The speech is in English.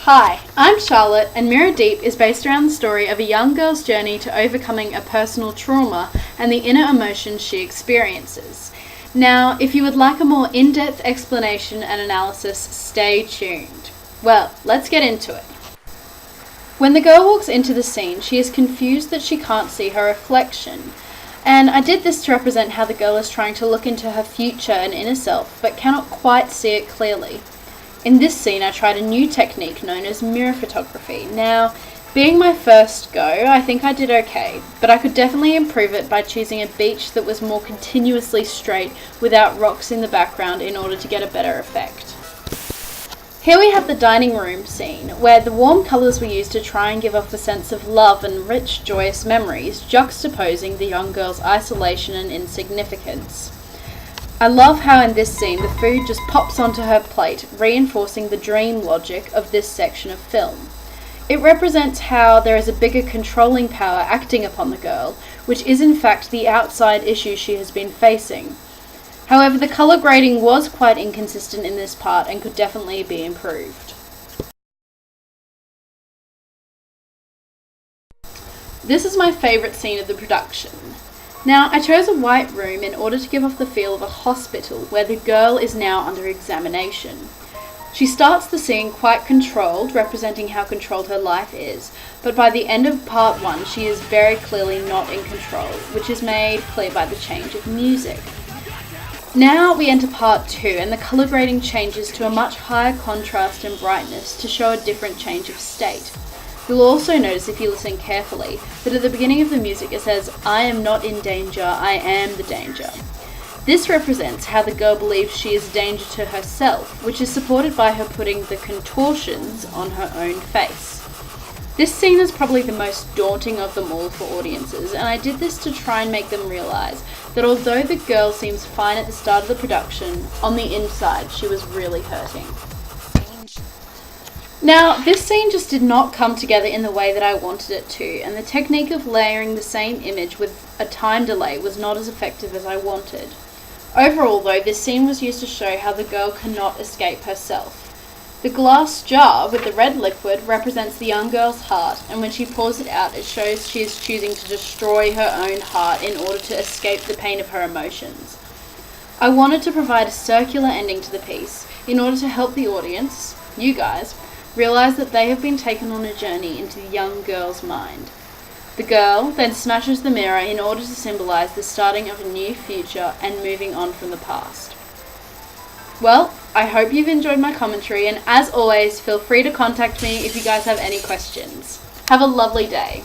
Hi, I'm Charlotte, and Mirror Deep is based around the story of a young girl's journey to overcoming a personal trauma and the inner emotions she experiences. Now, if you would like a more in-depth explanation and analysis, stay tuned. Well, let's get into it. When the girl walks into the scene, she is confused that she can't see her reflection. And I did this to represent how the girl is trying to look into her future and inner self, but cannot quite see it clearly. In this scene, I tried a new technique known as mirror photography. Now, being my first go, I think I did okay, but I could definitely improve it by choosing a beach that was more continuously straight without rocks in the background in order to get a better effect. Here we have the dining room scene, where the warm colours were used to try and give off a sense of love and rich, joyous memories, juxtaposing the young girl's isolation and insignificance. I love how in this scene the food just pops onto her plate, reinforcing the dream logic of this section of film. It represents how there is a bigger controlling power acting upon the girl, which is in fact the outside issue she has been facing. However, the colour grading was quite inconsistent in this part and could definitely be improved. This is my favourite scene of the production. Now, I chose a white room in order to give off the feel of a hospital where the girl is now under examination. She starts the scene quite controlled, representing how controlled her life is, but by the end of part 1 she is very clearly not in control, which is made clear by the change of music. Now we enter part 2 and the colour grading changes to a much higher contrast and brightness to show a different change of state. You'll also notice if you listen carefully that at the beginning of the music it says, "I am not in danger, I am the danger." This represents how the girl believes she is a danger to herself, which is supported by her putting the contortions on her own face. This scene is probably the most daunting of them all for audiences, and I did this to try and make them realise that although the girl seems fine at the start of the production, on the inside she was really hurting. Now, this scene just did not come together in the way that I wanted it to, and the technique of layering the same image with a time delay was not as effective as I wanted. Overall though, this scene was used to show how the girl cannot escape herself. The glass jar with the red liquid represents the young girl's heart, and when she pours it out, it shows she is choosing to destroy her own heart in order to escape the pain of her emotions. I wanted to provide a circular ending to the piece in order to help the audience, you guys, realise that they have been taken on a journey into the young girl's mind. The girl then smashes the mirror in order to symbolise the starting of a new future and moving on from the past. Well, I hope you've enjoyed my commentary, and as always, feel free to contact me if you guys have any questions. Have a lovely day.